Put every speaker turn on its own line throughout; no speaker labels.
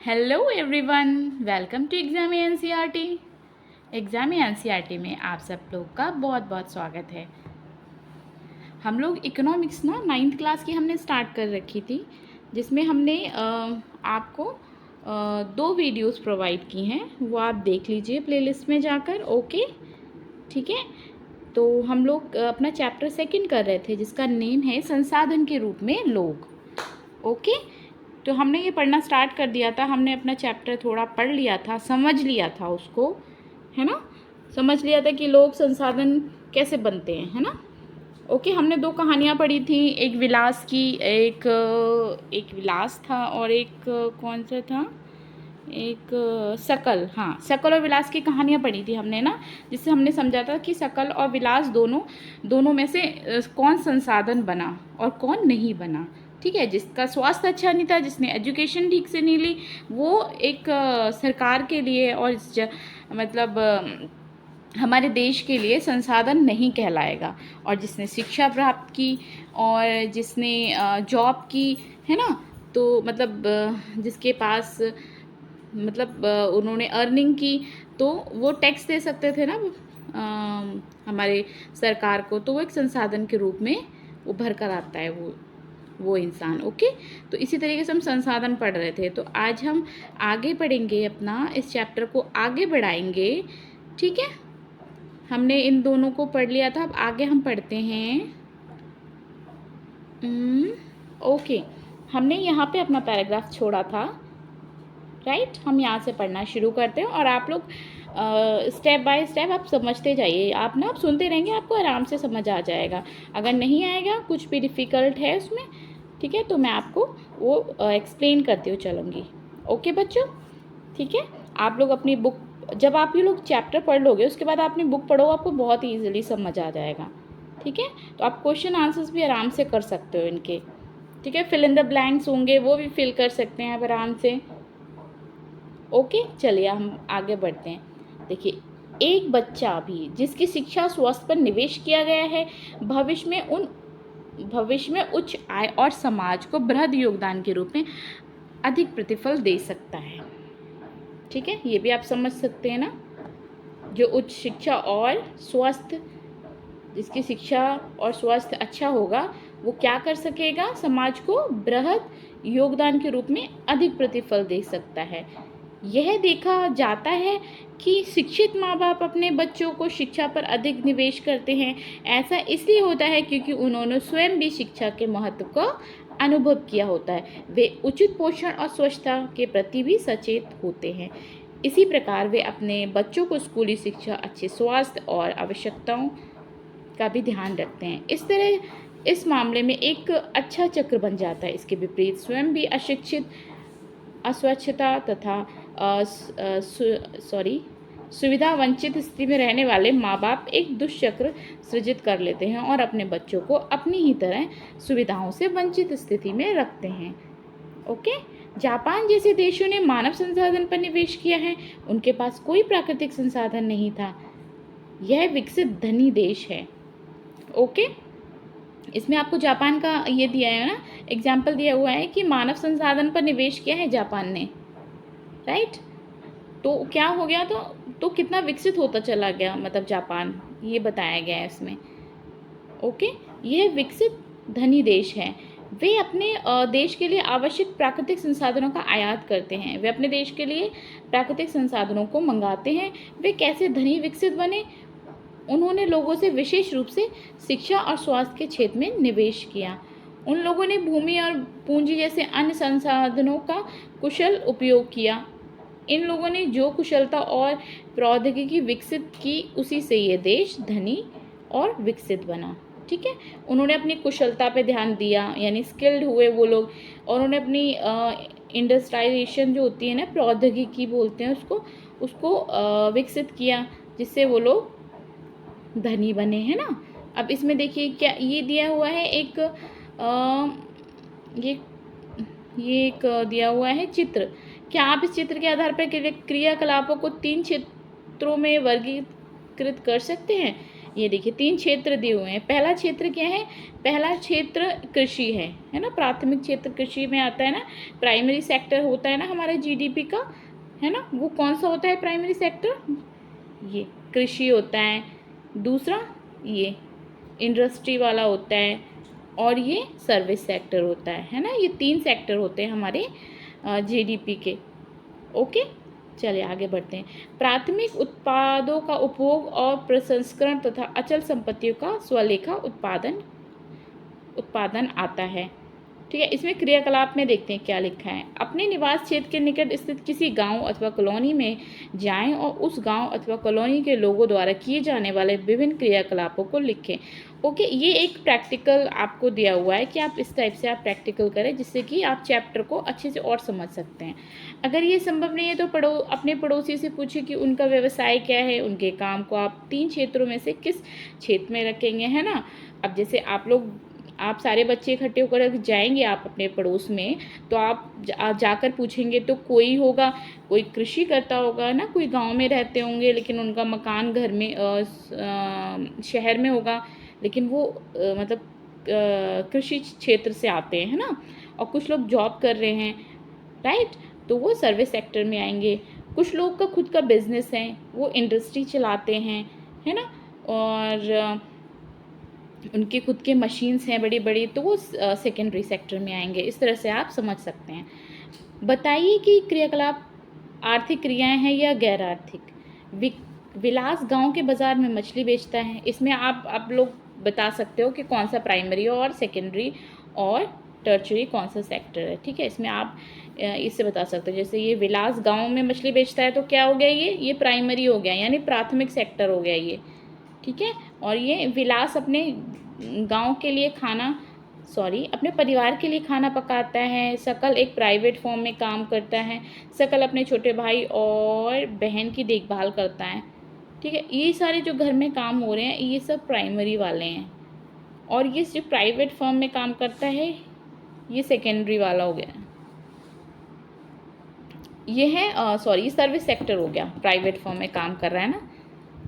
Hello everyone, welcome to exam NCERT. Exam NCERT में आप सब लोग का बहुत बहुत स्वागत है। हम लोग इकोनॉमिक्स ना 9th क्लास की हमने स्टार्ट कर रखी थी, जिसमें हमने आपको 2 वीडियोस प्रोवाइड की हैं। वो आप देख लीजिए प्लेलिस्ट में जाकर। ओके, ठीक है। तो हम लोग अपना चैप्टर 2 कर रहे थे, जिसका नेम है संसाधन के रूप में लोग। ओके, तो हमने ये पढ़ना स्टार्ट कर दिया था। हमने अपना चैप्टर थोड़ा पढ़ लिया था, समझ लिया था उसको, है ना। समझ लिया था कि लोग संसाधन कैसे बनते हैं, है ना। ओके, हमने 2 कहानियाँ पढ़ी थी, एक विलास की, एक विलास था और एक कौन सा था, एक सकल। हाँ, सकल और विलास की कहानियाँ पढ़ी थी हमने ना, जिससे हमने समझा था कि सकल और विलास दोनों में से कौन संसाधन बना और कौन नहीं बना। ठीक है, जिसका स्वास्थ्य अच्छा नहीं था, जिसने एजुकेशन ठीक से नहीं ली, वो एक सरकार के लिए और मतलब हमारे देश के लिए संसाधन नहीं कहलाएगा। और जिसने शिक्षा प्राप्त की और जिसने जॉब की, है ना, तो मतलब जिसके पास मतलब उन्होंने अर्निंग की, तो वो टैक्स दे सकते थे ना हमारे सरकार को, तो वो एक संसाधन के रूप में उभर कर आता है वो इंसान। ओके, तो इसी तरीके से हम संसाधन पढ़ रहे थे। तो आज हम आगे पढ़ेंगे, अपना इस चैप्टर को आगे बढ़ाएंगे। ठीक है, हमने इन दोनों को पढ़ लिया था, अब आगे हम पढ़ते हैं। ओके, हमने यहाँ पे अपना पैराग्राफ छोड़ा था, राइट। हम यहाँ से पढ़ना शुरू करते हैं और आप लोग स्टेप बाय स्टेप आप समझते जाइए। आप सुनते रहेंगे, आपको आराम से समझ आ जाएगा। अगर नहीं आएगा, कुछ भी डिफ़िकल्ट है उसमें, ठीक है, तो मैं आपको वो एक्सप्लेन करती हुँ चलूँगी। ओके बच्चों, ठीक है। आप लोग अपनी बुक, जब आप ये लोग चैप्टर पढ़ लोगे, उसके बाद आप अपनी बुक पढ़ो, आपको बहुत ही ईजिली समझ आ जाएगा। ठीक है, तो आप क्वेश्चन आंसर्स भी आराम से कर सकते हो इनके। ठीक है, फिल इन द ब्लैंक्स होंगे, वो भी फिल कर सकते हैं आप आराम से। ओके, चलिए हम आगे बढ़ते हैं। देखिए, एक बच्चा भी जिसकी शिक्षा स्वास्थ्य पर निवेश किया गया है, भविष्य में उच्च आय और समाज को बृहद योगदान के रूप में अधिक प्रतिफल दे सकता है। ठीक है, ये भी आप समझ सकते हैं ना। जो उच्च शिक्षा और स्वास्थ्य, जिसकी शिक्षा और स्वास्थ्य अच्छा होगा, वो क्या कर सकेगा, समाज को बृहद योगदान के रूप में अधिक प्रतिफल दे सकता है। यह देखा जाता है कि शिक्षित माँ बाप अपने बच्चों को शिक्षा पर अधिक निवेश करते हैं। ऐसा इसलिए होता है क्योंकि उन्होंने स्वयं भी शिक्षा के महत्व का अनुभव किया होता है। वे उचित पोषण और स्वच्छता के प्रति भी सचेत होते हैं। इसी प्रकार वे अपने बच्चों को स्कूली शिक्षा, अच्छे स्वास्थ्य और आवश्यकताओं का भी ध्यान रखते हैं। इस तरह इस मामले में एक अच्छा चक्र बन जाता है। इसके विपरीत स्वयं भी अशिक्षित, अस्वच्छता तथा सुविधा वंचित स्थिति में रहने वाले माँ बाप एक दुष्चक्र सृजित कर लेते हैं और अपने बच्चों को अपनी ही तरह सुविधाओं से वंचित स्थिति में रखते हैं। ओके, जापान जैसे देशों ने मानव संसाधन पर निवेश किया है। उनके पास कोई प्राकृतिक संसाधन नहीं था। यह विकसित धनी देश है। ओके, इसमें आपको जापान का ये दिया है ना, एग्जाम्पल दिया हुआ है कि मानव संसाधन पर निवेश किया है जापान ने, राइट। तो क्या हो गया, तो कितना विकसित होता चला गया, मतलब जापान, ये बताया गया है इसमें। ओके, यह विकसित धनी देश है। वे अपने देश के लिए आवश्यक प्राकृतिक संसाधनों का आयात करते हैं। वे अपने देश के लिए प्राकृतिक संसाधनों को मंगाते हैं। वे कैसे धनी विकसित बने, उन्होंने लोगों से विशेष रूप से शिक्षा और स्वास्थ्य के क्षेत्र में निवेश किया। उन लोगों ने भूमि और पूंजी जैसे अन्य संसाधनों का कुशल उपयोग किया। इन लोगों ने जो कुशलता और प्रौद्योगिकी विकसित की, उसी से ये देश धनी और विकसित बना। ठीक है, उन्होंने अपनी कुशलता पे ध्यान दिया, यानी स्किल्ड हुए वो लोग, और उन्होंने अपनी इंडस्ट्रियलाइजेशन जो होती है ना, प्रौद्योगिकी बोलते हैं उसको विकसित किया, जिससे वो लोग धनी बने, है ना। अब इसमें देखिए क्या ये दिया हुआ है, ये एक दिया हुआ है चित्र। क्या आप इस चित्र के आधार पर क्रियाकलापों को 3 क्षेत्रों में वर्गीकृत कर सकते हैं। ये देखिए 3 क्षेत्र दिए हुए हैं। पहला क्षेत्र क्या है? पहला क्षेत्र कृषि है ना? प्राथमिक क्षेत्र कृषि में आता है ना। प्राइमरी सेक्टर होता है ना हमारा जीडीपी का, है ना? वो कौन सा होता है प्राइमरी सेक्टर? ये कृषि होता है। दूसरा ये इंडस्ट्री वाला होता है, और ये सर्विस सेक्टर होता है ना? ये 3 सेक्टर होते हैं हमारे जीडीपी के। ओके, चलिए आगे बढ़ते हैं। प्राथमिक उत्पादों का उपभोग और प्रसंस्करण तथा अचल संपत्तियों का स्वलेखा उत्पादन आता है। ठीक है, इसमें क्रियाकलाप में देखते हैं क्या लिखा है। अपने निवास क्षेत्र के निकट स्थित किसी गांव अथवा कॉलोनी में जाएं और उस गांव अथवा कॉलोनी के लोगों द्वारा किए जाने वाले विभिन्न क्रियाकलापों को लिखें। ओके, ये एक प्रैक्टिकल आपको दिया हुआ है कि आप इस टाइप से आप प्रैक्टिकल करें, जिससे कि आप चैप्टर को अच्छे से और समझ सकते हैं। अगर ये संभव नहीं है तो अपने पड़ोसी से पूछिए कि उनका व्यवसाय क्या है, उनके काम को आप 3 क्षेत्रों में से किस क्षेत्र में रखेंगे, है ना? अब जैसे आप सारे बच्चे इकट्ठे होकर जाएंगे आप अपने पड़ोस में, तो आप जाकर पूछेंगे तो कोई होगा, कोई कृषि करता होगा ना, कोई गांव में रहते होंगे लेकिन उनका मकान घर में शहर में होगा, लेकिन वो मतलब कृषि क्षेत्र से आते हैं, है ना? और कुछ लोग जॉब कर रहे हैं, राइट, तो वो सर्विस सेक्टर में आएंगे। कुछ लोग का खुद का बिजनेस है, वो इंडस्ट्री चलाते हैं, है ना? और उनके खुद के मशीन्स हैं बड़ी बड़ी, तो वो सेकेंडरी सेक्टर में आएंगे। इस तरह से आप समझ सकते हैं। बताइए कि क्रियाकलाप आर्थिक क्रियाएं हैं या गैर आर्थिक। विलास गांव के बाज़ार में मछली बेचता है। इसमें आप लोग बता सकते हो कि कौन सा प्राइमरी और सेकेंडरी और टर्चरी कौन सा सेक्टर है। ठीक है, इसमें आप इससे बता सकते हो। जैसे ये विलास गांव में मछली बेचता है तो क्या हो गया, ये प्राइमरी हो गया, यानी प्राथमिक सेक्टर हो गया ये। ठीक है, और ये विलास अपने गांव के लिए अपने परिवार के लिए खाना पकाता है। सकल एक प्राइवेट फॉर्म में काम करता है। सकल अपने छोटे भाई और बहन की देखभाल करता है। ठीक है, ये सारे जो घर में काम हो रहे हैं ये सब प्राइमरी वाले हैं, और ये जो प्राइवेट फर्म में काम करता है ये सेकेंडरी वाला हो गया। ये है सर्विस सेक्टर हो गया, प्राइवेट फर्म में काम कर रहा है ना।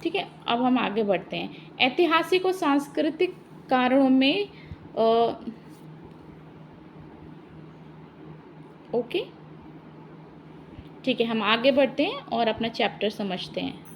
ठीक है, अब हम आगे बढ़ते हैं। ऐतिहासिक और सांस्कृतिक कारणों में ओके, ठीक है, हम आगे बढ़ते हैं और अपना चैप्टर समझते हैं।